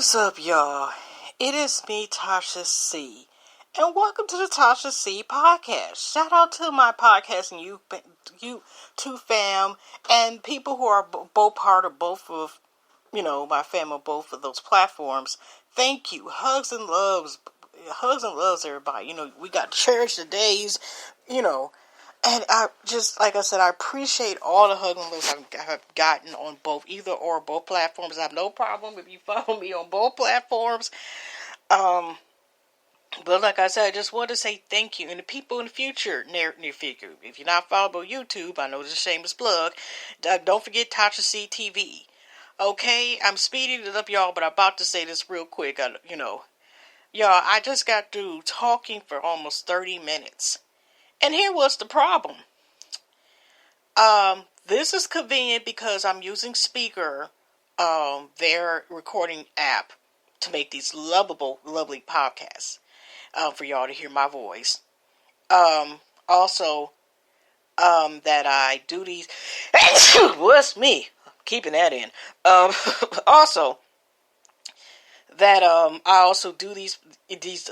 is up, y'all? It is me, Tasha C, and welcome to the Tasha C podcast. Shout out to my podcast and you two fam, and people who are both part of both of, my fam on both of those platforms. Thank you. Hugs and loves, everybody. We got to cherish the days, And I just, like I said, I appreciate all the hugs and loves I've gotten on both platforms. I have no problem if you follow me on both platforms. But like I said, I just want to say thank you. And the people in the future, near future, if you're not followed on YouTube, I know it's a shameless plug, don't forget tashactv. Okay, I'm speeding it up, y'all, but I'm about to say this real quick. Y'all, I just got through talking for almost 30 minutes. And here was the problem. This is convenient because I'm using Speaker, their recording app, to make these lovely podcasts, for y'all to hear my voice. Also, that I do these, what's me? Keeping that in. Also, that I also do these.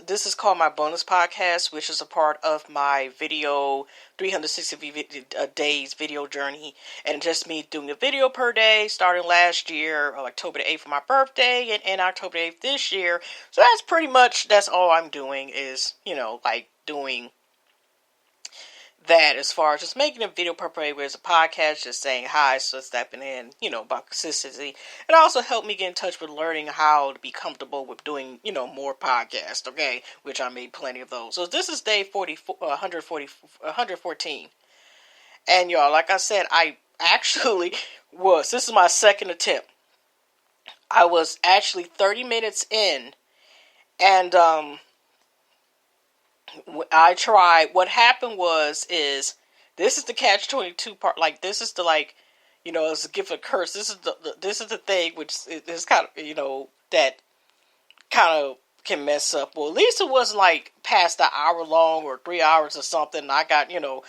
This is called my bonus podcast, which is a part of my video 360 days video journey, and just me doing a video per day starting last year, October the 8th for my birthday, and October the 8th this year. So that's all I'm doing is, doing that as far as just making a video per day where it's a podcast, just saying hi, so stepping in, about consistency. It also helped me get in touch with learning how to be comfortable with doing, more podcasts, okay, which I made plenty of those. So this is day 114. And y'all, like I said, I actually this is my second attempt. I was actually 30 minutes in, and, I tried. What happened is this is the catch-22 part. Like, this is the, it's a gift of curse. This is the thing which is kind of, that kind of can mess up. Well, at least it wasn't past an hour long or 3 hours or something. I got, and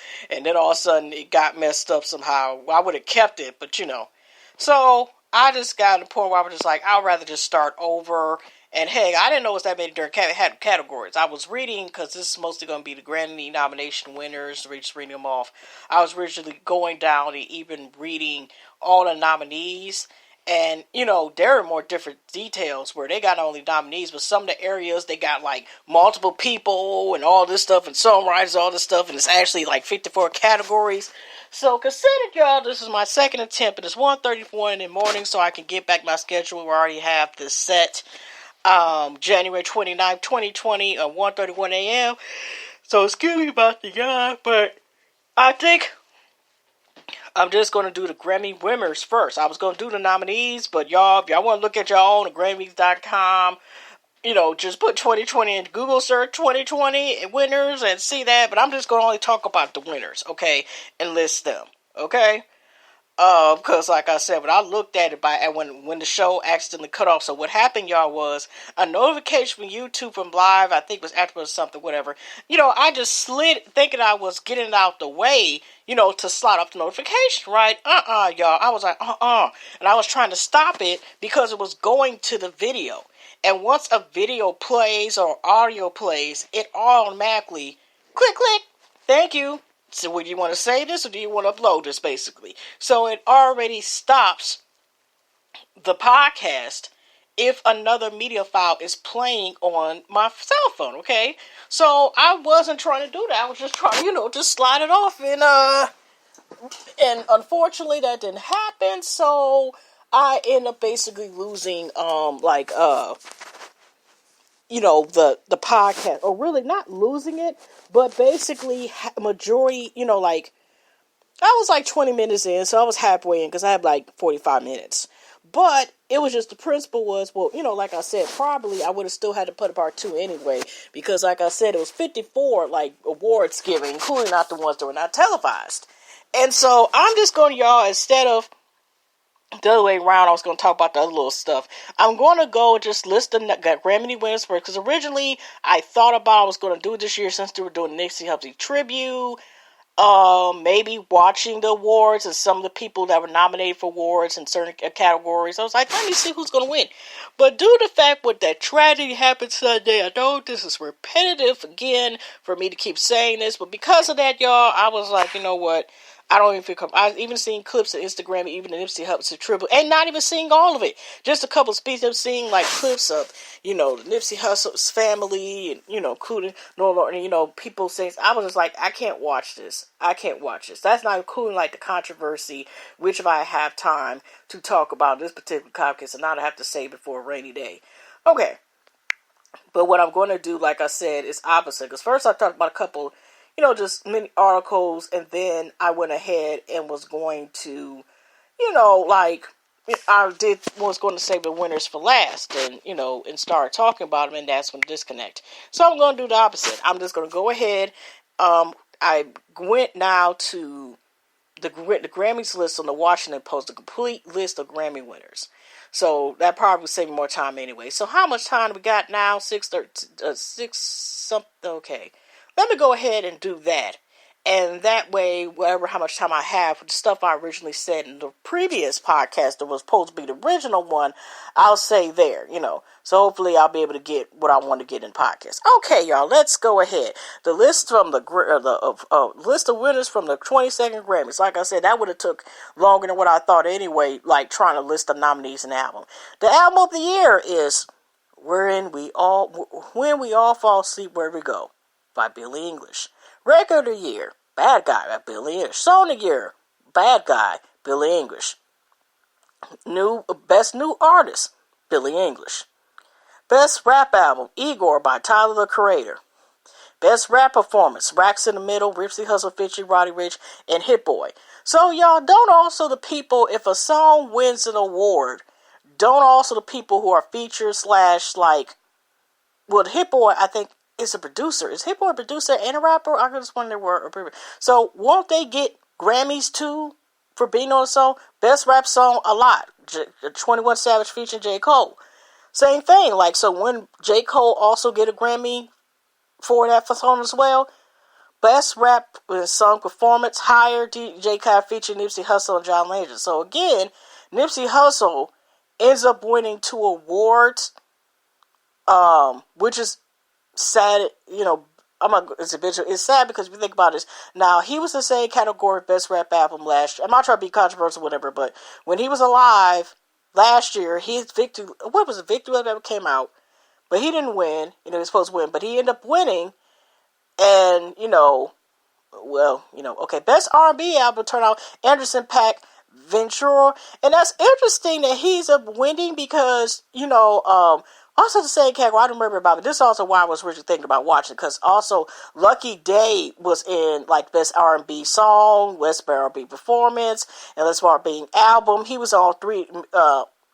then all of a sudden it got messed up somehow. Well, I would have kept it, but so I just got to the point where I was just like, I'd rather just start over. And hey, I didn't know it was that many different categories. I was reading, because this is mostly going to be the Grammy nomination winners, just reading them off. I was originally going down and even reading all the nominees. And, there are more different details where they got not only nominees, but some of the areas, they got, multiple people and all this stuff, and songwriters, all this stuff, and it's actually, 54 categories. So, consider, y'all, this is my second attempt, and it's 1:34 in the morning, so I can get back my schedule where I already have this set. January 29th, 2020, at 1:31 a.m. So excuse me about the guy, but I think I'm just going to do the Grammy winners first. I was going to do the nominees, but y'all, if y'all want to look at your own at Grammys.com, just put 2020 in Google search 2020 winners and see that, but I'm just going to only talk about the winners, okay, and list them, okay? Because like I said, when I looked at it when the show accidentally cut off, so what happened, y'all, was a notification from YouTube from live, I think it was afterwards or something, whatever. I just slid, thinking I was getting it out the way, to slide off the notification, right? Y'all. I was like, and I was trying to stop it because it was going to the video. And once a video plays or audio plays, it automatically, click, thank you. So would you want to save this or do you want to upload this, basically? So it already stops the podcast if another media file is playing on my cell phone, okay? So I wasn't trying to do that. I was just trying, to slide it off. And unfortunately that didn't happen. So I ended up basically losing, the podcast, or really not losing it, but basically majority, I was 20 minutes in, so I was halfway in, because I had 45 minutes, but it was just, the principle was, well, like I said, probably I would have still had to put a part 2 anyway, because like I said, it was 54, awards given, including not the ones that were not televised, and so I'm just going to, y'all, instead of the other way around, I was going to talk about the other little stuff. I'm going to go just list the Grammy winners first, because originally I thought about I was going to do it this year since they were doing Nipsey Hussle tribute. Maybe watching the awards and some of the people that were nominated for awards in certain categories. I was like, let me see who's going to win. But due to the fact what that tragedy happened Sunday, I know this is repetitive again for me to keep saying this, but because of that, y'all, I was like, you know what? I don't even feel I've even seen clips of Instagram, even the Nipsey Hussle tribute, and not even seeing all of it. Just a couple of speeches. I'm seeing like clips of, the Nipsey Hussle's family, and including people saying. I was just like, I can't watch this. I can't watch this. That's not including like the controversy, which if I have time to talk about this particular podcast, and not have to say before a rainy day. Okay, but what I'm going to do, like I said, is opposite. Because first I talked about a couple. Just many articles, and then I went ahead and was going to, was going to save the winners for last, and start talking about them, and that's when disconnect. So I'm going to do the opposite. I'm just going to go ahead. I went now to the Grammys list on the Washington Post, the complete list of Grammy winners. So that probably would save me more time anyway. So how much time do we got now? 6 something. Okay. Let me go ahead and do that. And that way, how much time I have for the stuff I originally said in the previous podcast that was supposed to be the original one, I'll say there, So hopefully I'll be able to get what I want to get in podcast. Okay, y'all, let's go ahead. The list from the list of winners from the 22nd Grammys. Like I said, that would have took longer than what I thought anyway, like trying to list the nominees and album. The album of the year is When We All Fall Asleep, Where We Go by Billie Eilish. Record of the year, Bad Guy by Billie Eilish. Song of the year, Bad Guy, Billie Eilish. Best New Artist, Billie Eilish. Best Rap Album, Igor by Tyler, the Creator. Best Rap Performance, Racks in the Middle, Nipsey Hussle featuring Roddy Ricch, and Hit Boy. So y'all, don't also the people, if a song wins an award, don't also the people who are featured Hit Boy, I think, is a producer. Is Hit Boy a producer and a rapper? I just wonder where. So won't they get Grammys too for being on the song? Best rap song, a lot. 21 Savage featuring J. Cole. Same thing. So when J. Cole also get a Grammy for that song as well. Best rap song performance, Higher, DJ Khaled featuring Nipsey Hussle and John Legend. So again, Nipsey Hussle ends up winning 2 awards, which is sad, it's sad because if you think about this, now he was the same category Best Rap Album last year. I'm not trying to be controversial or whatever, but when he was alive last year, his Victory that came out, but he didn't win, he was supposed to win, but he ended up winning, and, Best R&B Album turned out, Anderson .Paak, Ventura, and that's interesting that he's up winning because, also the same category, I don't remember about it. This is also why I was originally thinking about watching, because also Lucky Day was in Best R&B Song, Best R&B Performance, and Best R&B Album. He was all 3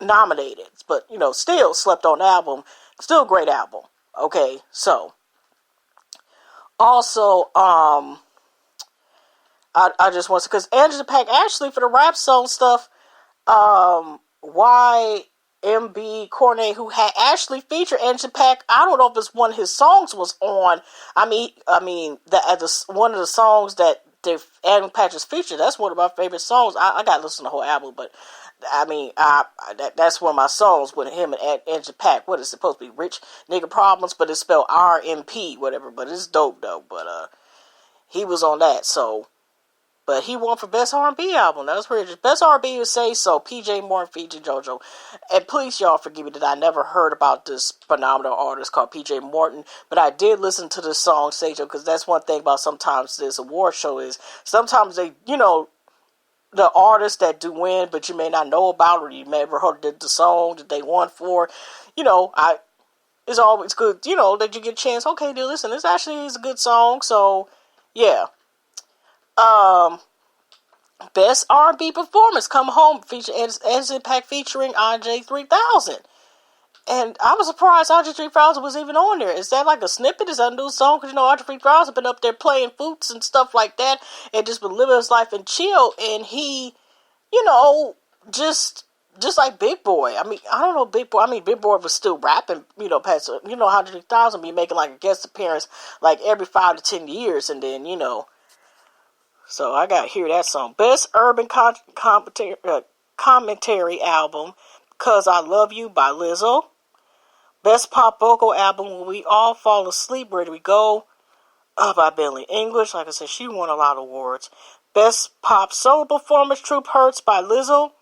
nominated, but still slept on album. Still a great album. Okay, so also I just want to, because Anderson .Paak actually for the rap song stuff, YMB Cornet, who had actually featured Anderson .Paak. I don't know if it's one of his songs was on. One of the songs that Anderson .Paak just featured. That's one of my favorite songs. I got to listen to the whole album, but that's one of my songs with him and Anderson .Paak. What is it supposed to be? Rich Nigga Problems, but it's spelled RMP, whatever. But it's dope though. But he was on that. So. But he won for Best R&B Album. That was pretty. Best R&B would say so. PJ Morton featured JoJo. And please, y'all, forgive me that I never heard about this phenomenal artist called PJ Morton. But I did listen to this song, Say Joe, because that's one thing about sometimes this award show is sometimes they, the artists that do win, but you may not know about or you may never heard the song that they won for. It's always good, that you get a chance. Okay, dude, listen, this actually is a good song. So, yeah. Best R&B Performance, Come Home, featuring Anderson .Paak featuring Andre 3000. And I was surprised Andre 3000 was even on there. Is that like a snippet? Is that a new song? Because, Andre 3000 been up there playing flutes and stuff like that and just been living his life and chill. And he, just like Big Boy. I don't know Big Boy. Big Boy was still rapping, past, Andre 3000 be making like a guest appearance like every 5 to 10 years. And then, So I got to hear that song. Best urban commentary album, Cause I Love You by Lizzo. Best pop vocal album, When We All Fall Asleep, Where Do We Go? By Billie Eilish. Like I said, she won a lot of awards. Best pop solo performance, Troop Hurts by Lizzo.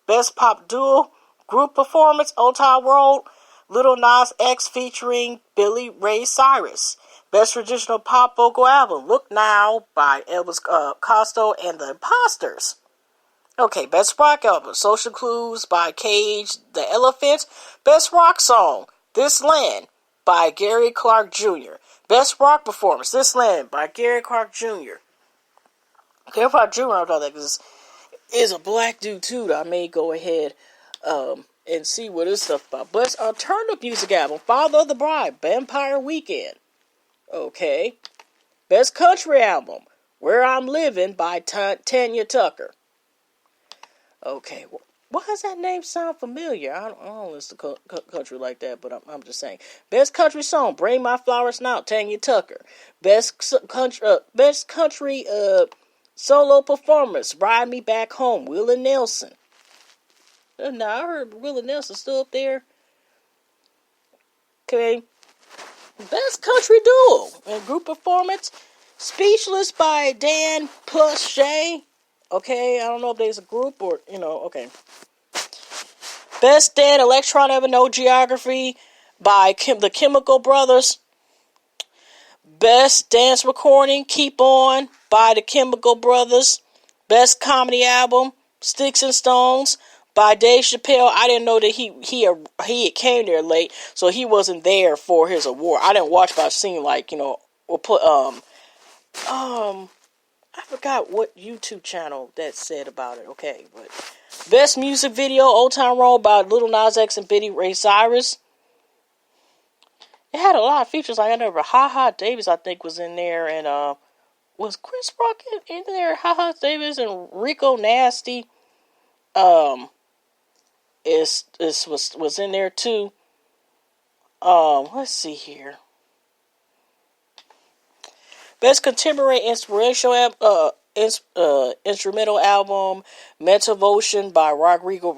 Best pop duo group performance, Old Town Road, Lil Nas X featuring Billy Ray Cyrus. Best traditional pop vocal album, Look Now by Elvis Costello and the Imposters. Okay, best rock album, Social Clues by Cage the Elephants. Best rock song, This Land by Gary Clark Jr. Best rock performance, This Land by Gary Clark Jr. Gary Clark Jr., I know that is a black dude too. That I may go ahead and see what his stuff about. Best alternative music album, Father of the Bride, Vampire Weekend. Okay. Best country album, Where I'm Living by Tanya Tucker. Okay. Why does that name sound familiar? I don't listen to country like that, but I'm just saying. Best country song, Bring My Flowers Now, Tanya Tucker. Best country solo performance, Ride Me Back Home, Willie Nelson. Now, I heard Willie Nelson still up there. Okay. Best country duo and group performance, Speechless by Dan plus Shay. Okay, I don't know if there's a group or, okay. Best Dead Electron Ever No Geography by the Chemical Brothers. Best Dance Recording, Keep On by the Chemical Brothers. Best Comedy Album, Sticks and Stones by Dave Chappelle. I didn't know that he came there late, so he wasn't there for his award. I didn't watch, but I've seen or put I forgot what YouTube channel that said about it. Okay, but best music video, Old Town Road by Lil Nas X and Billy Ray Cyrus. It had a lot of features. Like I remember Ha Davis, I think, was in there, and was Chris Rock in there? Ha Davis and Rico Nasty. Was in there too. Let's see here. Best contemporary instrumental album, Mental Motion by Rodrigo.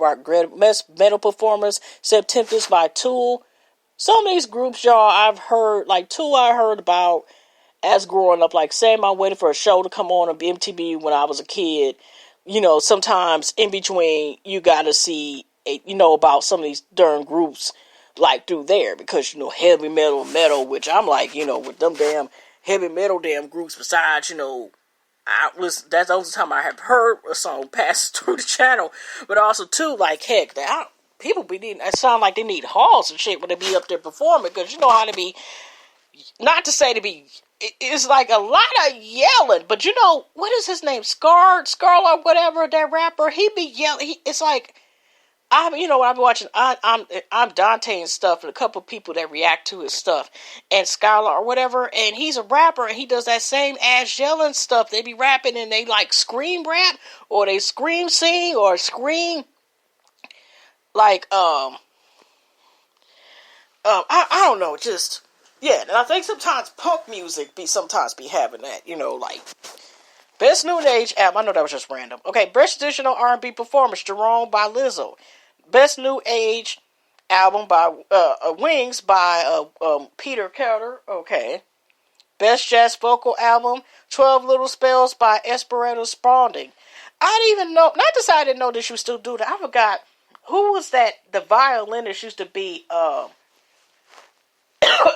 Best metal performance, September's by Tool. Some of these groups, y'all, I've heard, like Tool I heard about as growing up, like saying I'm waiting for a show to come on MTV when I was a kid. Sometimes in between, you gotta see, about some of these darn groups, like through there, because, heavy metal, which I'm like, with them damn heavy metal damn groups, besides, that's the only time I have heard a song pass through the channel, but also, too, like, heck, people be needing, it sound like they need halls and shit when they be up there performing, because you know how to be, not to say to be, it's like a lot of yelling, but what is his name, Scarl or whatever, that rapper, he be yelling, it's like, when I've been watching, I'm Dante and stuff, and a couple of people that react to his stuff, and Skylar or whatever, and he's a rapper, and he does that same ass yelling stuff. They be rapping, and they like scream rap, or they scream sing, or scream like I don't know, just yeah. And I think sometimes punk music sometimes be having that, like. Best New Age album, I know that was just random. Okay, Best Traditional R&B Performance, Jerome by Lizzo. Best New Age album by Wings by Peter Carter. Okay. Best Jazz Vocal Album, 12 Little Spells by Esperanza Spalding. I didn't even know, not to say I didn't know that she was still doing that. I forgot, who was that, the violinist used to be a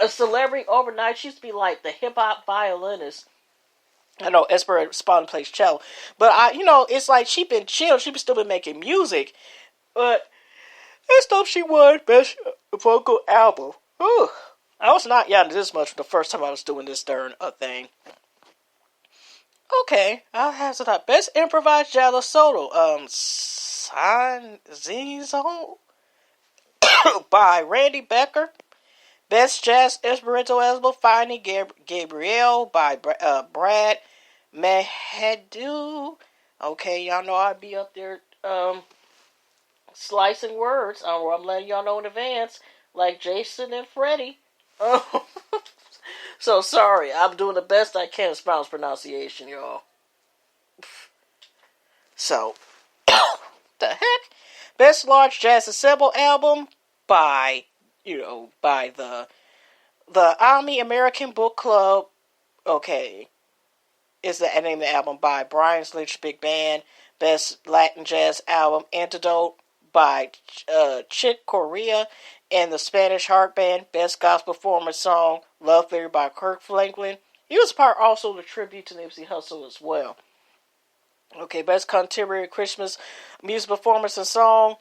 celebrity overnight. She used to be like the hip-hop violinist. I know Esperanza Spalding plays cello, but it's like she been chill. She still been making music, but that stuff she won Best Vocal Album. Whew. I was not yelling this much the first time I was doing this darn thing. Okay, I'll have some Best Improvised Jazz Solo. San Zizo by Randy Becker. Best Jazz Instrumental Album, Finding Gabrielle by Brad Mahadu. Okay, y'all know I'd be up there slicing words. I'm letting y'all know in advance, like Jason and Freddie. So sorry, I'm doing the best I can as far as pronunciation, y'all. So, the heck? Best Large Jazz Ensemble Album by, by the Army American Book Club. Okay, is the name of the album by Brian's Lynch Big Band. Best Latin Jazz Album Antidote by Chick Corea and the Spanish Heart Band. Best Gospel Performance Song Love Theory by Kirk Franklin. He was part also the tribute to Nipsey Hussle as well. Okay, Best Contemporary Christmas Music Performance and Song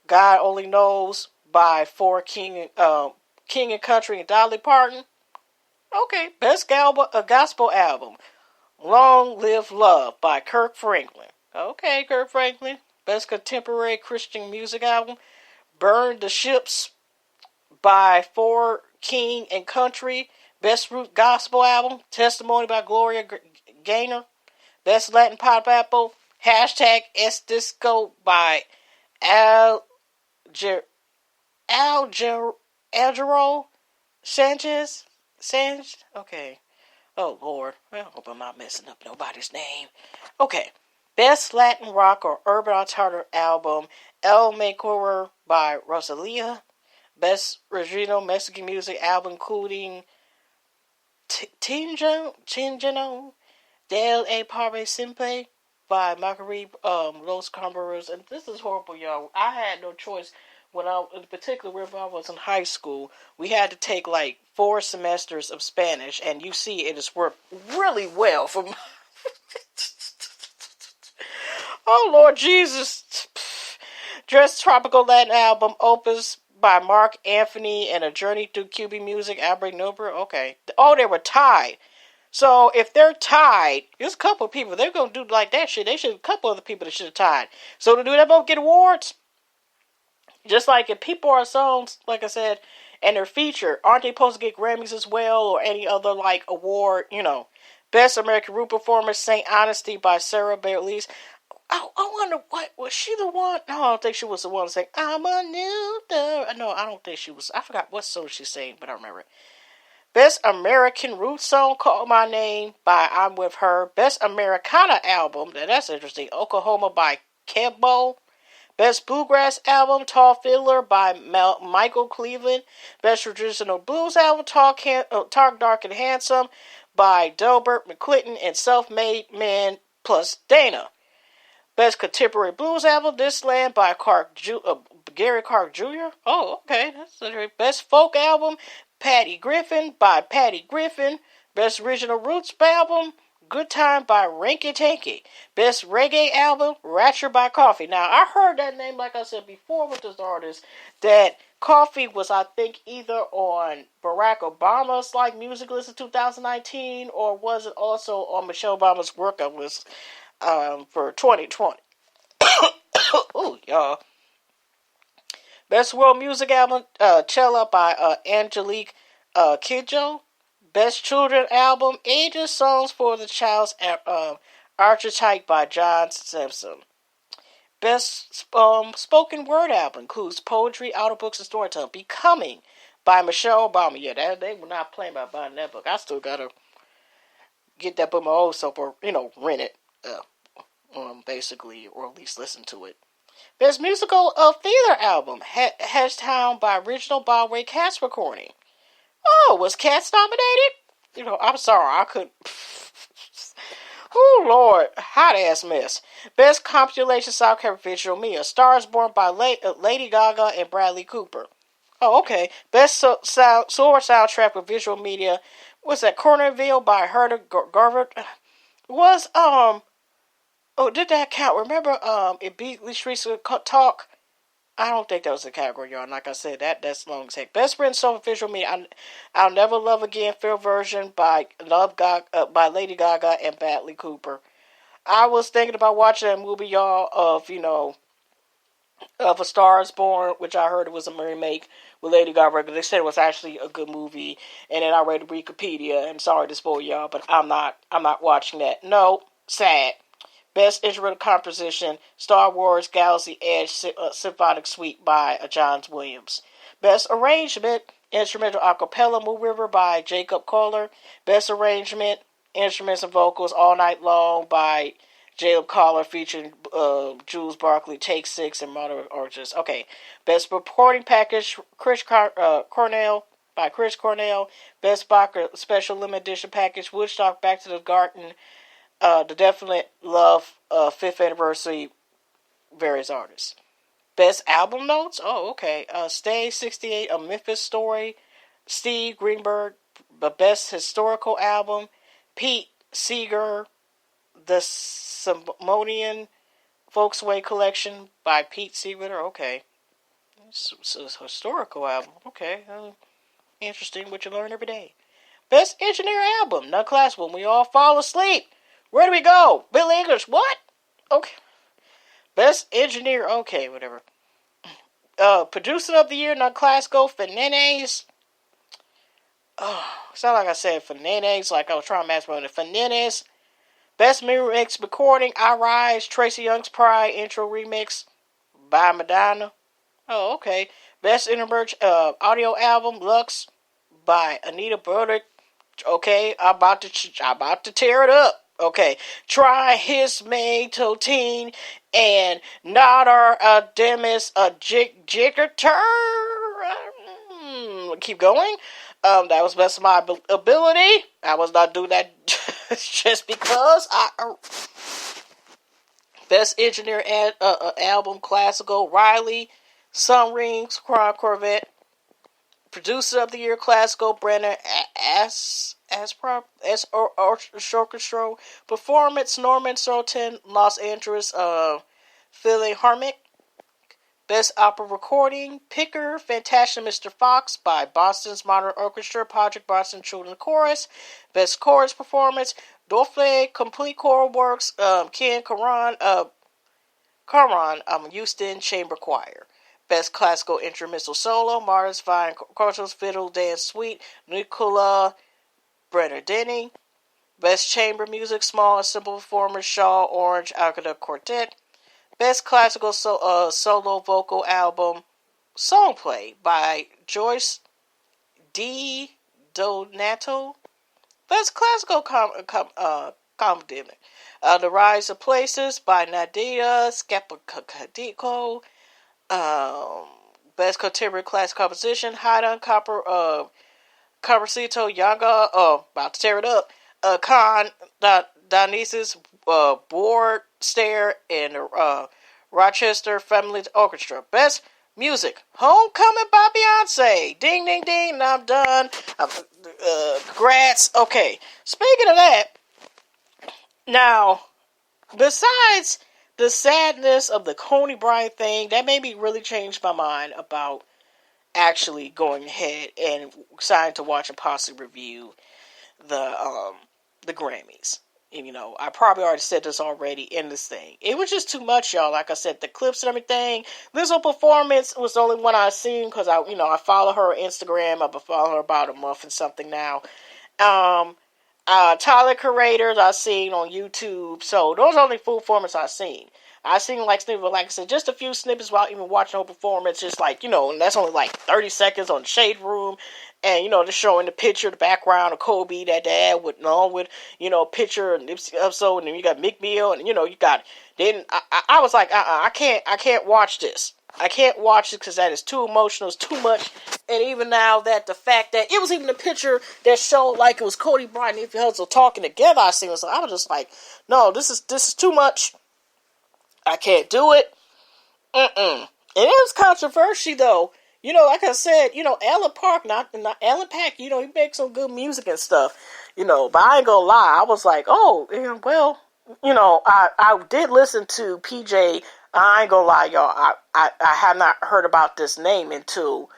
God Only Knows by King and Country and Dolly Parton. Okay, Best Gospel Album Long Live Love by Kirk Franklin. Okay, Kirk Franklin. Best Contemporary Christian Music Album Burn the Ships by King and Country. Best Root Gospel Album Testimony by Gloria Gaynor. Best Latin Pop Album #S Disco by Algero Sanchez. Okay. Oh, Lord. I hope I'm not messing up nobody's name. Okay. Best Latin Rock or Urban Alternative Album El Mejor by Rosalia. Best Regional Mexican Music Album including Chingeno Del A Parve Simple by Marguerite Los Cambaros. And this is horrible, y'all. I had no choice in particular when I was in high school. We had to take like 4 semesters of Spanish, and you see it has worked really well for me. Oh, Lord Jesus. Dress Tropical Latin Album Opus by Mark Anthony and A Journey Through QB Music, Albert Nobler. Okay. Oh, they were tied. So, if they're tied, there's a couple of people, they're going to do like that shit. A couple other people that should have tied. So, to do that, both get awards. Just like if people are songs, like I said, and they're featured, aren't they supposed to get Grammys as well, or any other, like, award, Best American Root Performance, Saint Honesty by Sarah Bareilles. I wonder, what, was she the one? No, I don't think she was the one saying, I'm a new third. No, I don't think she was. I forgot what song she sang, but I remember it. Best American Root Song, Call My Name by I'm With Her. Best Americana Album, that's interesting, Oklahoma by Kebo. Best Bluegrass Album, Tall Fiddler by Michael Cleveland. Best Traditional Blues Album, Talk Dark and Handsome by Delbert McClinton and Self-Made Man plus Dana. Best Contemporary Blues Album, This Land by Gary Clark Jr. Oh, okay. That's interesting. Best Folk Album, Patty Griffin by Patty Griffin. Best Original Roots Album, Good Time by Rinky Tinky. Best Reggae Album, Ratchet by Coffee. Now, I heard that name, like I said before with this artist, that Coffee was, I think, either on Barack Obama's music list in 2019, or was it also on Michelle Obama's workout list for 2020. Oh, y'all. Best World Music Album, Cella by Angelique Kidjo. Best Children Album, Ages Songs for the Child's Archetype by John Simpson. Best Spoken Word Album includes poetry, audiobooks, and storytelling. Becoming by Michelle Obama. Yeah, they were not playing by buying that book. I still gotta get that book my old self, or rent it, basically, or at least listen to it. Best Musical Theater Album, Hashtown by Original Broadway Cast Recording. Oh, was Cats nominated? I'm sorry, I couldn't. Oh, Lord, hot ass mess. Best Compilation Soundtrack Visual Media, Stars Born by Lady Gaga and Bradley Cooper. Oh, okay. Best Soundtrack with Visual Media, was that Cornerville by Herta Garver? Was, did that count? Remember, it beat the Streets Talk? I don't think that was a category, y'all. Like I said, that's long as heck. Best Written Song Visual Media, I'll Never Love Again, film version by Lady Gaga and Bradley Cooper. I was thinking about watching that movie, y'all, of A Star Is Born, which I heard it was a remake with Lady Gaga. They said it was actually a good movie, and then I read Wikipedia, and sorry to spoil y'all, but I'm not watching that. No, sad. Best Instrumental Composition, Star Wars Galaxy Edge Symphonic Suite by John Williams. Best Arrangement, Instrumental Acapella Moon River by Jacob Kohler. Best Arrangement, Instruments and Vocals All Night Long by Caleb Collar featuring Jules Barkley, Take Six, and Modern Orchards. Okay. Best Supporting Package, Cornell by Chris Cornell. Best Boxer Special Limited Edition Package, Woodstock, Back to the Garden, The Definite Love, 5th Anniversary, various artists. Best Album Notes? Oh, okay. Stay 68, A Memphis Story, Steve Greenberg. The Best Historical Album, Pete Seeger, The Simonian Folksway Collection by Pete Seeger. Okay. It's a historical album. Okay. Interesting what you learn every day. Best Engineer Album, not classical. When we all fall asleep. Where do we go? Bill English. What? Okay. Best Engineer. Okay, whatever. Producer of the Year, not classical. Fernandez. Oh, it's not like I said Fernandez, like I was trying to match with Fernandez. Best Remix Recording, I Rise, Tracy Young's Pride Intro Remix by Madonna. Oh, okay. Best Intermerge Audio Album, Lux by Anita Burdick. Okay, I'm about to tear it up. Okay, Try His May Totine and Nadar Demis Jiggerter. Keep going. That was best of my ability. I was not doing that just because. Best Engineer Album, Classical, Riley, Sun Rings, Crown Corvette. Producer of the Year, Classical, Brenner Orchestra. Performance, Norman Sultan, Los Angeles, Philharmonic. Best Opera Recording, Picker, Fantastic Mr. Fox by Boston's Modern Orchestra, Project Boston Children's Chorus. Best Chorus Performance, Dorfle, Complete Choral Works, Ken Karan, Houston Chamber Choir. Best Classical Instrumental Solo, Mars Vine, Carlos Fiddle Dance Suite, Nicola Brenner Denny. Best Chamber Music, Small and Simple Performers, Shaw Orange Aqueduct Quartet. Best Classical Solo Vocal Album, Songplay by Joyce D. Donato. Best Classical Comedy. The Rise of Places by Nadia Scapacadico. Best Contemporary Classic Composition, Haydn, Coppercito, Yaga, about to tear it up. Dionysus, Board Stair, and Rochester Family Orchestra. Best Music, Homecoming by Beyonce. Ding, ding, ding, and I'm done. Congrats. Okay, speaking of that, now, besides the sadness of the Coney Bryant thing, that made me really change my mind about actually going ahead and deciding to watch and possibly review the Grammys. And, I probably already said this already in this thing. It was just too much, y'all. Like I said, the clips and everything. Lizzo performance was the only one I seen because I follow her on Instagram. I've been following her about a month and something now. Tyler Curators I've seen on YouTube. So those are the only full performances I've seen. I've seen snippets, like I said, just a few snippets without even watching the whole performance. Just and that's only 30 seconds on the Shade Room. And, just showing the picture, the background of Kobe, that dad with, picture and episode. And then you got Meek Mill. And, you got, then I was like, I can't watch this. I can't watch it because that is too emotional. It's too much. And even now that the fact that it was even a picture that showed it was Cody Bryant and Nipsey Hussle talking together, I was just like, no, this is too much. I can't do it. And it was controversial though. Like I said, Alan Park, not Alan Pack, he makes some good music and stuff, but I ain't gonna lie, I was like, oh, well, I did listen to PJ, I ain't gonna lie, y'all, I have not heard about this name until,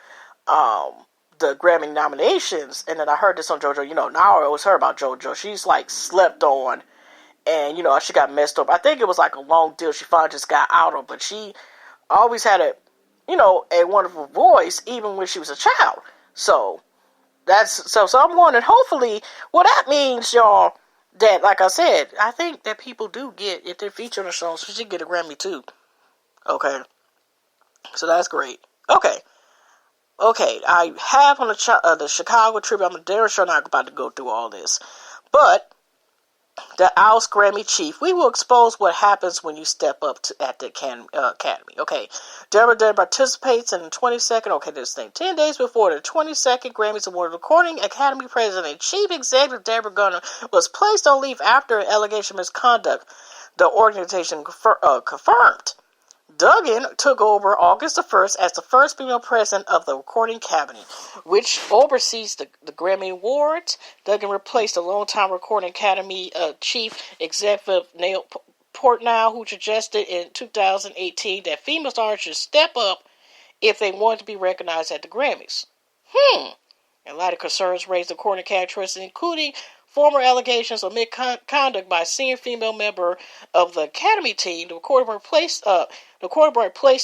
the Grammy nominations, and then I heard this on JoJo, now I always heard about JoJo, she's slept on, and, she got messed up, I think it was a long deal she finally just got out of, but she always had a wonderful voice, even when she was a child. So, so I'm wondering, hopefully, well, that means, y'all, that, like I said, I think that people do get, if they're featured on the show, she should get a Grammy, too. Okay. So, that's great. Okay, I have on the Chicago trip, I'm a damn sure not about to go through all this. But, the Ouse Grammy chief. We will expose what happens when you step up at the Academy. Okay. Deborah then participates in the 22nd, okay, this thing. 10 days before the 22nd Grammys Award, Recording Academy President and Chief Executive Deborah Gunner was placed on leave after an allegation of misconduct. The organization confirmed. Duggan took over August the 1st as the first female president of the Recording Cabinet, which oversees the Grammy Awards. Duggan replaced a longtime Recording Academy chief executive Neil Portnow, who suggested in 2018 that female artists should step up if they want to be recognized at the Grammys. A lot of concerns raised the Recording Academy president, including former allegations of misconduct by a senior female member of the Academy team. The Recording Board placed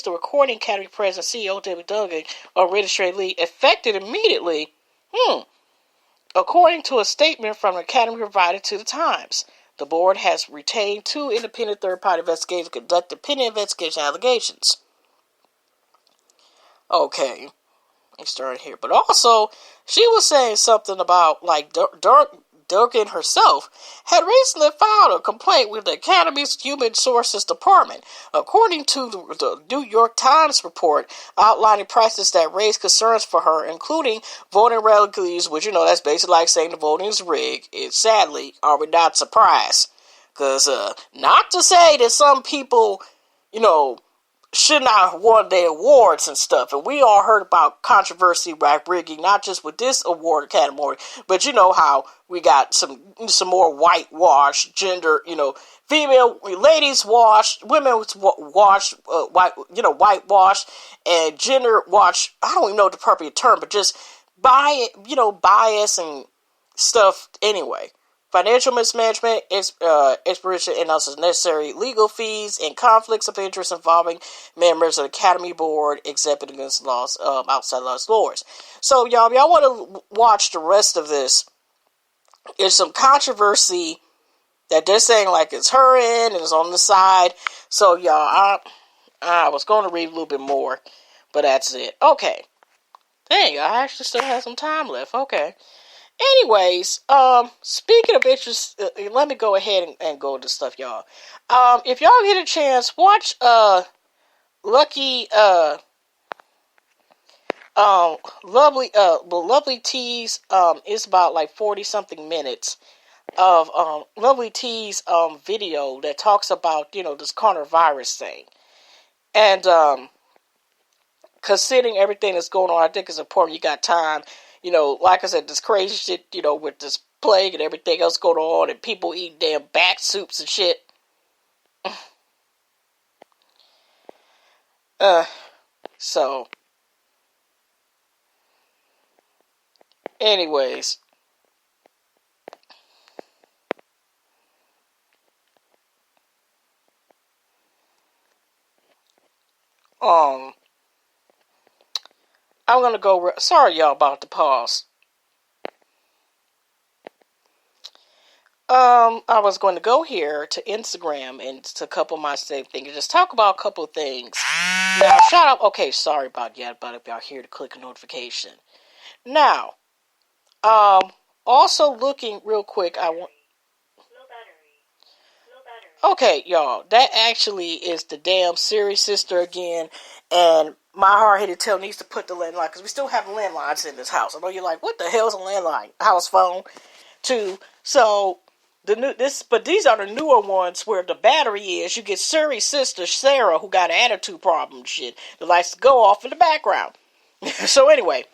the Recording Academy president, CEO David Duggan, on administrative leave, effective immediately. According to a statement from the Academy provided to the Times, the board has retained 2 independent third-party investigators to conduct independent investigation allegations. Okay, let's start here. But also, she was saying something about, like, Duggan herself had recently filed a complaint with the Academy's Human Resources Department, according to the New York Times report outlining practices that raised concerns for her, including voting irregularities, which, that's basically like saying the voting is rigged. Sadly, are we not surprised? Because, not to say that some people, should not have won their awards and stuff. And we all heard about controversy about rigging, not just with this award category, but how we got some more whitewash, gender, female ladies washed, women washed, whitewashed, and gender washed. I don't even know the appropriate term, but just bias and stuff anyway. Financial mismanagement, expiration and unnecessary legal fees, and conflicts of interest involving members of the Academy Board, executive against laws, outside laws. So, y'all, if y'all want to watch the rest of this, there's some controversy that they're saying like it's her end and it's on the side. So, y'all, I was going to read a little bit more, but that's it. Okay. Dang, I actually still have some time left. Okay. Anyways, speaking of interest, let me go ahead and go to stuff, y'all. If y'all get a chance, watch, Lovely T's, it's about like 40 something minutes of, Lovely T's, video that talks about, this coronavirus thing. And, considering everything that's going on, I think it's important you got time. Like I said, this crazy shit, with this plague and everything else going on, and people eating damn bat soups and shit. So, anyways, I'm gonna go. Sorry, y'all, about the pause. I was going to go here to Instagram and to couple my same thing and just talk about a couple of things. Now, shout out. Okay, sorry about that, but if y'all here to click a notification. Now, also looking real quick, I want. Okay, y'all, that actually is the damn Siri's sister again, and my hard-headed tail needs to put the landline, because we still have landlines in this house. I know you're like, what the hell is a landline? House phone, too. So, but these are the newer ones where the battery is. You get Siri's sister, Sarah, who got an attitude problem and shit, that likes to go off in the background. So anyway,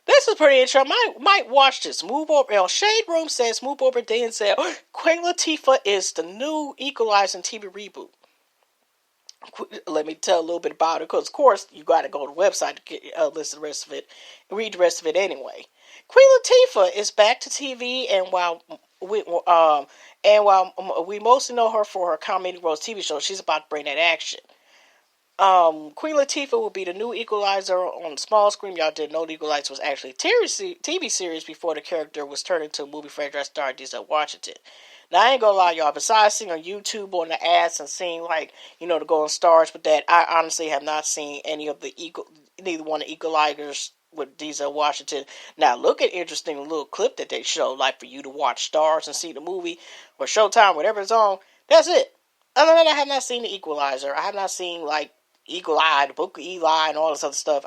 this is pretty interesting. I might watch this. Move over. Shade Room says, move over Denzel. Queen Latifah is the new Equalizer TV reboot. Let me tell a little bit about it, because of course you got to go to the website to get, listen to the rest of it, read the rest of it anyway. Queen Latifah is back to TV, and while we mostly know her for her comedy roles TV show, she's about to bring that action. Queen Latifah will be the new Equalizer on the small screen. Y'all didn't know the Equalizer was actually a TV series before the character was turned into a movie franchise starring Denzel Washington. Now, I ain't gonna lie, y'all, besides seeing on YouTube on the ads and seeing, like, the Golden Stars with that, I honestly have not seen any of the neither one of Equalizer's with Denzel Washington. Now, look at interesting little clip that they show, like for you to watch Stars and see the movie, or Showtime, whatever it's on. That's it. Other than that, I have not seen The Equalizer. I have not seen, like, Eagle Eye, The Book of Eli, and all this other stuff.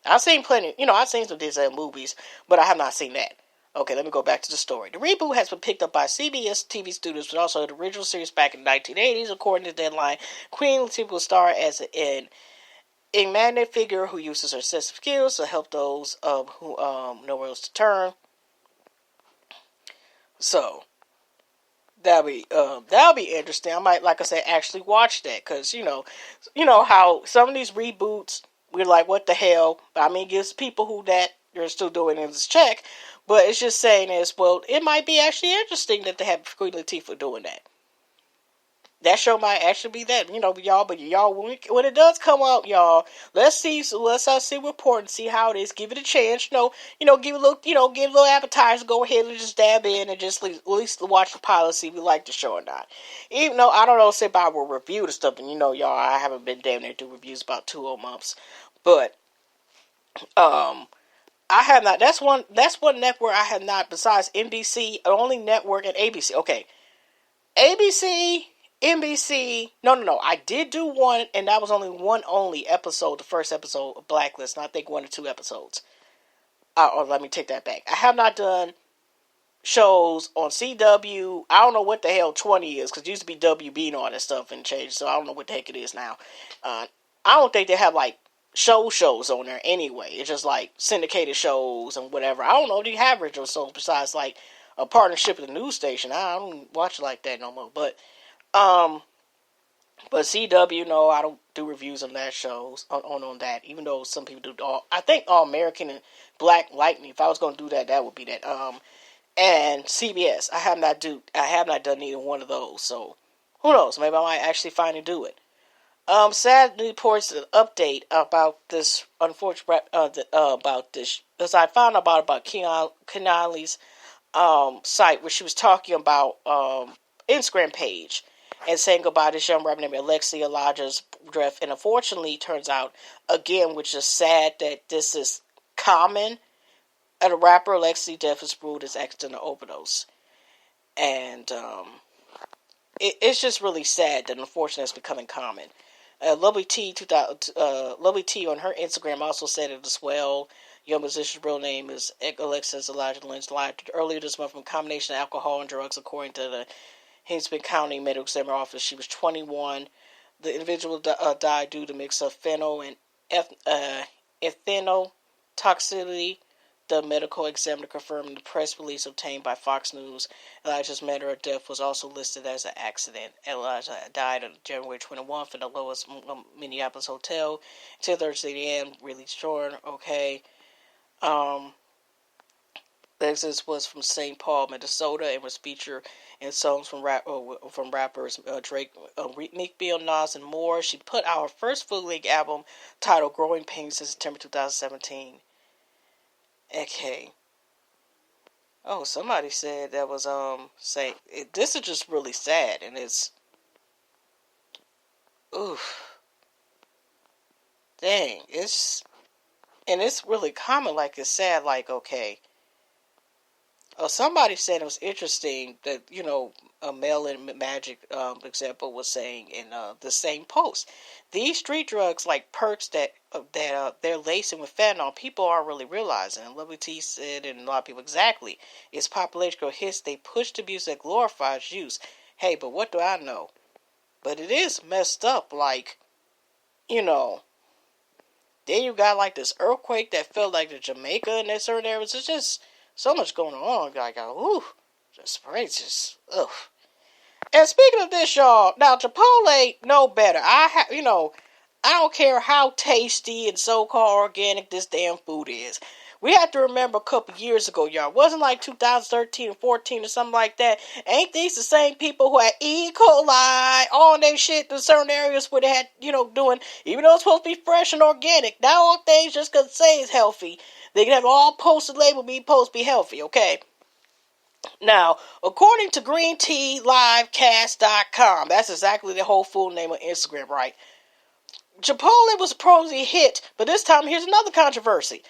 I've seen plenty, I've seen some Denzel movies, but I have not seen that. Okay, let me go back to the story. The reboot has been picked up by CBS TV Studios, but also the original series back in the 1980s. According to Deadline, Queen Latifah will star as an enigmatic figure who uses her sense of skills to help those who nowhere else to turn. So that'll be interesting. I might, like I said, actually watch that because you know how some of these reboots we're like, what the hell? I mean, it gives people who that they're still doing in this check. But it's just saying is, well, it might be actually interesting that they have Queen Latifah doing that. That show might actually be that, y'all. But y'all, when it does come out, y'all, let's see report and see how it is. Give it a chance, give it a little, give a little appetizer. Go ahead and just dab in and just at least watch the pilot, see if we like the show or not. Even though I don't know, say I will review the stuff, and y'all, I haven't been damn near do reviews about 2 whole months, but I have not. That's one network I have not. Besides NBC, only network and ABC. Okay, ABC, NBC. No. I did do one, and that was only one episode. The first episode of Blacklist, and I think 1 or 2 episodes. Or let me take that back. I have not done shows on CW. I don't know what the hell 20 is because it used to be WB and all that stuff and changed. So I don't know what the heck it is now. I don't think they have like shows on there anyway. It's just like syndicated shows and whatever. I don't know if you have original shows besides like a partnership with a news station. I don't watch it like that no more. But CW, no, I don't do reviews on that shows on that. Even though some people do. I think All American and Black Lightning. If I was going to do that, that would be that. And CBS. I have not done either one of those. So who knows? Maybe I might actually finally do it. Sad reports an update about this unfortunate about this, as I found about Keanali's site where she was talking about Instagram page and saying about this young rapper named Alexi Elijah's death, and unfortunately turns out again, which is sad that this is common. A rapper Alexi death is ruled as accidental overdose, and it's just really sad that unfortunately it's becoming common. Lovely T on her Instagram also said it as well. Young musician's real name is Alexis Elijah Lynch. Died earlier this month from a combination of alcohol and drugs, according to the Hinsman County Medical Examiner Office. She was 21. The individual died due to mix of phenol and ethanotoxicity. The medical examiner confirmed in the press release obtained by Fox News. Elijah's manner of death was also listed as an accident. Elijah died on January 21st in the Lower Minneapolis hotel. 10:30 a.m. Really short. Okay. Alexis was from St. Paul, Minnesota, and was featured in songs from rappers Drake, Meek Mill, Nas, and more. She put out her first full-length album titled "Growing Pains" in September 2017. Okay. Oh, somebody said that was saying this is just really sad, and it's oof. Dang, it's really common. Like it's sad. Like okay. Somebody said it was interesting that a Mel and Magic example was saying in the same post. These street drugs like perks that they're lacing with fentanyl, people aren't really realizing. And Lovely T said, and a lot of people exactly, it's population hits. They push the abuse that glorifies use. Hey, but what do I know? But it is messed up. Like, then you got like this earthquake that felt like the Jamaica and that certain areas. It's just so much going on. Like, ooh, just ugh. And speaking of this, y'all, now Chipotle know better. I don't care how tasty and so-called organic this damn food is. We have to remember a couple years ago, y'all. It wasn't like 2013 or 14 or something like that. Ain't these the same people who had E. coli, all that shit in certain areas where they had, doing, even though it's supposed to be fresh and organic, not all things just because it say it's healthy. They can have all posted label be supposed to be healthy, okay? Now, according to GreenTeaLivecast.com, that's exactly the whole full name of Instagram, right? Chipotle was supposedly hit, but this time here's another controversy.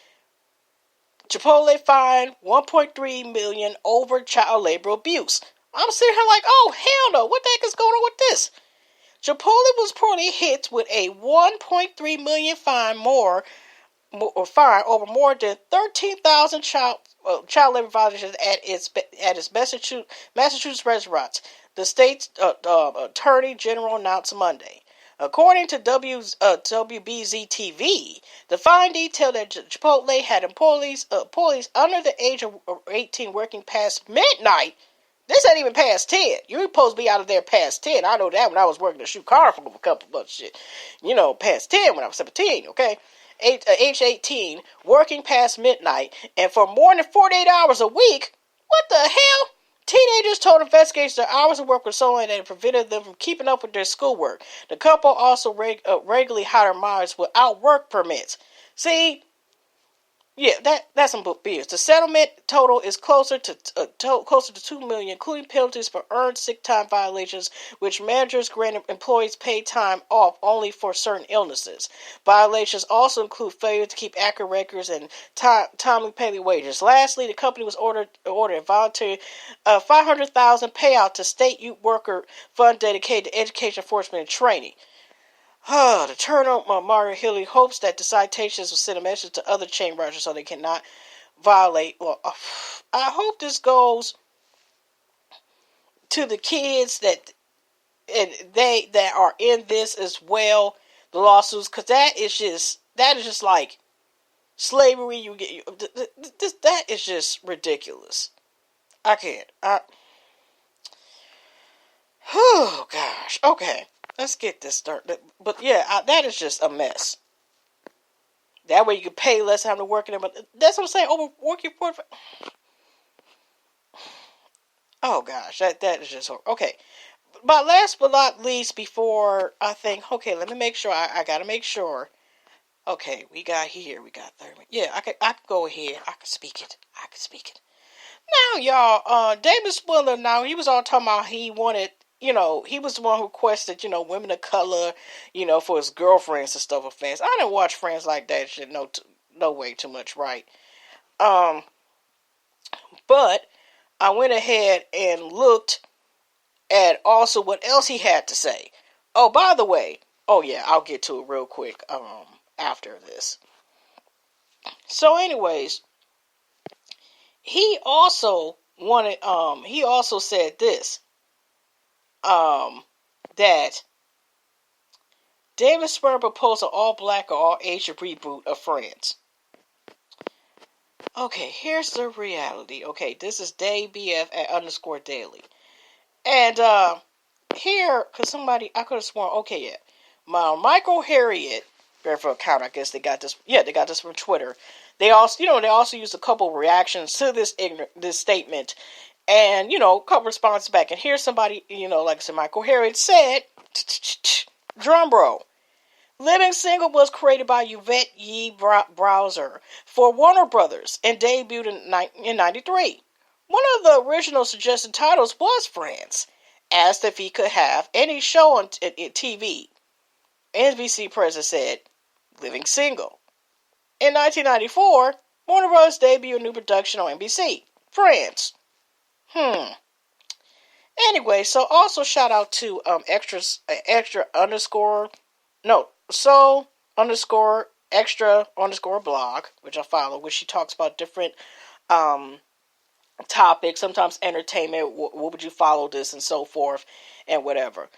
Chipotle fined $1.3 million over child labor abuse. I'm sitting here like, oh, hell no. What the heck is going on with this? Chipotle was reportedly hit with a $1.3 million fine over more than 13,000 child labor violations at its Massachusetts restaurants. The state's attorney general announced Monday. According to WBZ-TV, the fine detailed that Chipotle had employees under the age of 18 working past midnight. This ain't even past 10. You're supposed to be out of there past 10. I know that when I was working at Shoe Carnival for a couple months. Shit. Past 10 when I was 17, okay? Age 18, working past midnight, and for more than 48 hours a week. What the hell? Teenagers told investigators their hours of work were so long that it prevented them from keeping up with their schoolwork. The couple also regularly hired minors without work permits. See, yeah, that's some BS. The settlement total is closer to $2 million, including penalties for earned sick time violations, which managers granted employees paid time off only for certain illnesses. Violations also include failure to keep accurate records and timely paying wages. Lastly, the company was ordered a voluntary $500,000 payout to state youth worker fund dedicated to education, enforcement, and training. The attorney Mario Hilly hopes that the citations will send a message to other chain restaurants so they cannot violate. Well, I hope this goes to the kids that are in this as well, the lawsuits, because that is just like slavery. That is just ridiculous. I can't. Oh gosh. Okay. Let's get this started. But yeah, that is just a mess. That way you can pay less time to work in there. But that's what I'm saying. Over working for. Oh gosh, that is just horrible. Okay. But last but not least, before I think, okay, let me make sure. I gotta make sure. Okay, we got 30 minutes. Yeah, I could go ahead. I could speak it. Now, y'all, David Spiller. Now he was all talking about he wanted. He was the one who requested, women of color, for his girlfriends and stuff with fans. I didn't watch Friends like that shit, no way too much, right? But I went ahead and looked at also what else he had to say. Oh, by the way, I'll get to it real quick, after this. So anyways, he also said this. That David Spur proposed an all-black or all-Asian reboot of Friends. Okay, here's the reality. Okay, this is DayBF _daily. And, here, because I could have sworn, okay, yeah. Michael Harriet, verified account, I guess they got this from Twitter. They also used a couple of reactions to this statement. And, a couple responses back. And here's somebody, like I said, Michael Harriet said, drum roll. Living Single was created by Yvette Yee Browser for Warner Brothers and debuted in 1993. One of the original suggested titles was Friends, asked if he could have any show on TV. NBC president said, Living Single. In 1994, Warner Brothers debuted a new production on NBC, Friends. Anyway, so also shout out to extra blog, which I follow, which she talks about different topics, sometimes entertainment, what would you follow this and so forth, and whatever.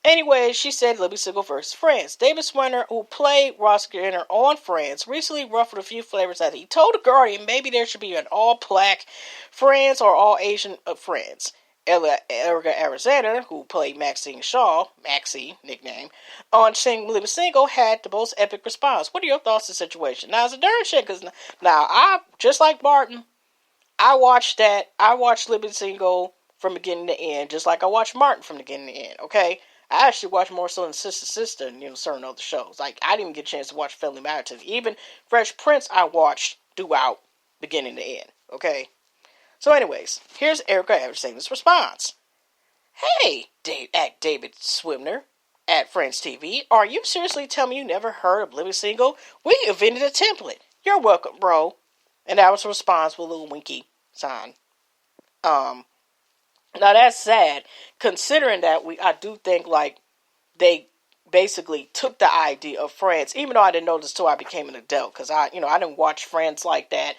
Anyway, she said Living Single versus Friends. David Swinner, who played Ross Skinner on Friends, recently ruffled a few flavors that he told The Guardian maybe there should be an all-black Friends or all-Asian Friends. Erica Alexander, who played Maxine Shaw, Maxie, nickname, on Living Single, had the most epic response. What are your thoughts on the situation? Now, it's a darn shit, because now, just like Martin, I watched Living Single from beginning to end, just like I watched Martin from beginning to end, okay? I actually watched more so than Sister and, certain other shows. Like, I didn't even get a chance to watch Family Matters. Even Fresh Prince I watched throughout beginning to end, okay? So anyways, here's Erica Alexander's response. Hey, David Swimner at Friends TV, are you seriously telling me you never heard of Living Single? We invented a template. You're welcome, bro. And that was a response with a little winky sign. Now that's sad, considering that I do think like they basically took the idea of Friends, even though I didn't know this until I became an adult, because I didn't watch Friends like that.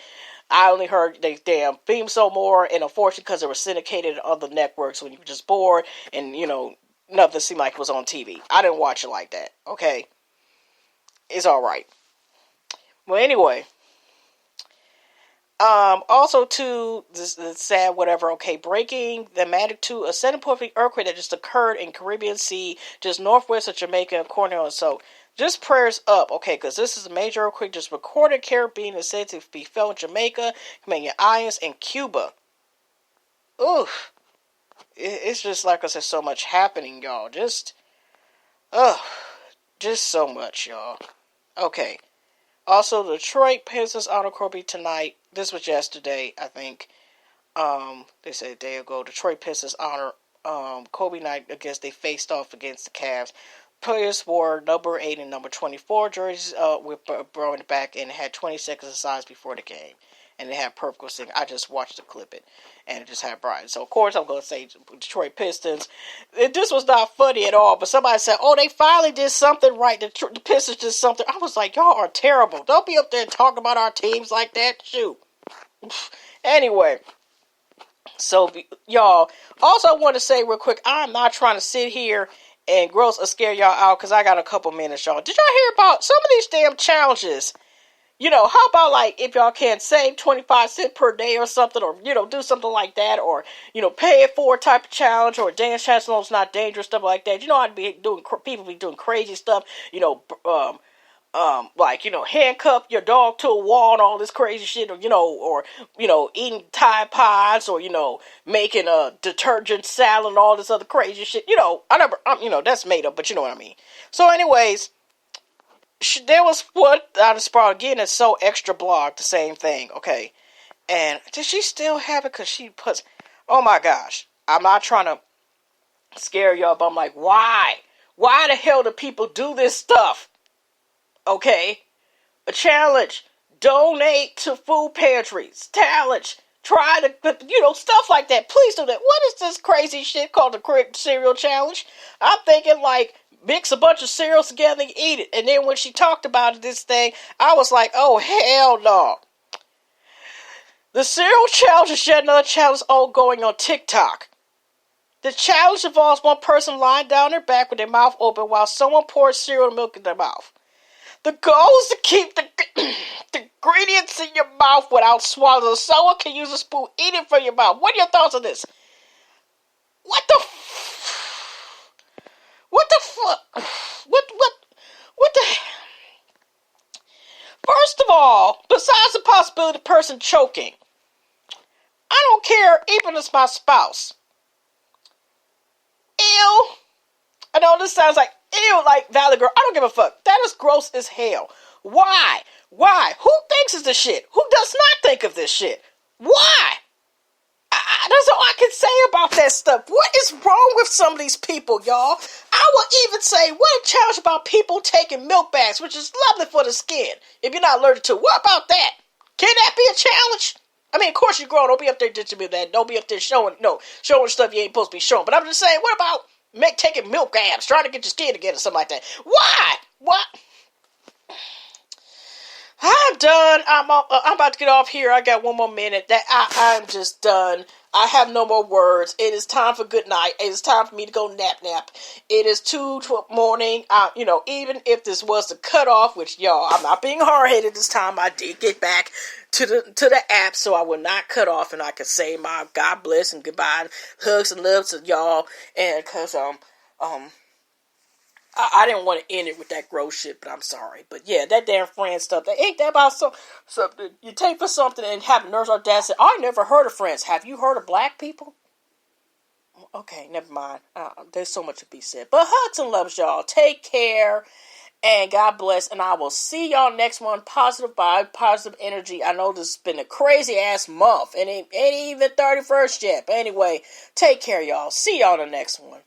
I only heard the damn theme song more, and unfortunately, because it was syndicated on other networks when you were just bored, and nothing seemed like it was on TV. I didn't watch it like that. Okay, it's all right. Well, anyway. Also, too, this sad whatever. Okay, breaking the magnitude, a 7.3 earthquake that just occurred in Caribbean Sea, just northwest of Jamaica and Cornwall. So, just prayers up, okay, because this is a major earthquake just recorded Caribbean and said to be felt in Jamaica, Canadian Islands, and Cuba. Oof. It's just like I said, so much happening, y'all. Just so much, y'all. Okay. Also, the Detroit Pistons honor Kobe tonight. This was yesterday, I think. They said a day ago. Detroit Pistons honor Kobe night against they faced off against the Cavs. Players wore number 8 and number 24 jerseys with throwing it back and had 20 seconds of silence before the game. And they had Purple sing. I just watched the clip it. And it just had Brian. So, of course, I'm going to say Detroit Pistons. This was not funny at all. But somebody said, oh, they finally did something right. The Pistons did something. I was like, y'all are terrible. Don't be up there talking about our teams like that. Shoot. Anyway. So, y'all. Also, I want to say real quick, I'm not trying to sit here and gross or scare y'all out because I got a couple minutes, y'all. Did y'all hear about some of these damn challenges? How about, like, if y'all can save 25 cents per day or something, or, do something like that, or, pay it forward type of challenge, or dance challenge, so it's not dangerous, stuff like that. I'd be doing, people be doing crazy stuff, handcuff your dog to a wall and all this crazy shit, or eating Tide Pods, or, making a detergent salad and all this other crazy shit. That's made up, but you know what I mean. So, anyways, there was what I just brought again. It's so extra blog, the same thing, okay? And does she still have it? Because she puts, oh my gosh, I'm not trying to scare y'all, but I'm like, why? Why the hell do people do this stuff? Okay? A challenge. Donate to food pantries. Challenge. Try to, stuff like that. Please do that. What is this crazy shit called the cereal challenge? I'm thinking like, mix a bunch of cereals together and eat it. And then when she talked about this thing, I was like, oh, hell no. The cereal challenge is yet another challenge going on TikTok. The challenge involves one person lying down their back with their mouth open while someone pours cereal and milk in their mouth. The goal is to keep the ingredients in your mouth without swallowing. Someone can use a spoon, eat it from your mouth. What are your thoughts on this? What the fuck? What the? First of all, besides the possibility of the person choking, I don't care even if it's my spouse. Ew. I know this sounds like, ew, like Valley Girl. I don't give a fuck. That is gross as hell. Why? Who thinks of this shit? Who does not think of this shit? Why? That's all I can say about that stuff. What is wrong with some of these people, y'all? I will even say, what a challenge about people taking milk baths, which is lovely for the skin, if you're not allergic to it. What about that? Can that be a challenge? I mean, of course you're grown. Don't be up there ditching me that. Don't be up there showing stuff you ain't supposed to be showing. But I'm just saying, what about taking milk baths, trying to get your skin together, something like that? Why? What? I'm done. I'm about to get off here. I got one more minute. I'm just done. I have no more words. It is time for good night. It is time for me to go nap. It is 2:00 morning. Even if this was the cutoff, which y'all, I'm not being hard-headed this time. I did get back to the app, so I will not cut off, and I can say my God bless and goodbye, hugs and loves to y'all, and because I didn't want to end it with that gross shit, but I'm sorry. But yeah, that damn Friends stuff. That ain't that about something you take for something and have nerves or dad say, I never heard of Friends. Have you heard of black people? Okay, never mind. There's so much to be said. But hugs and loves, y'all. Take care. And God bless. And I will see y'all next one. Positive vibe, positive energy. I know this has been a crazy ass month. And it ain't even 31st yet. But anyway, take care, y'all. See y'all in the next one.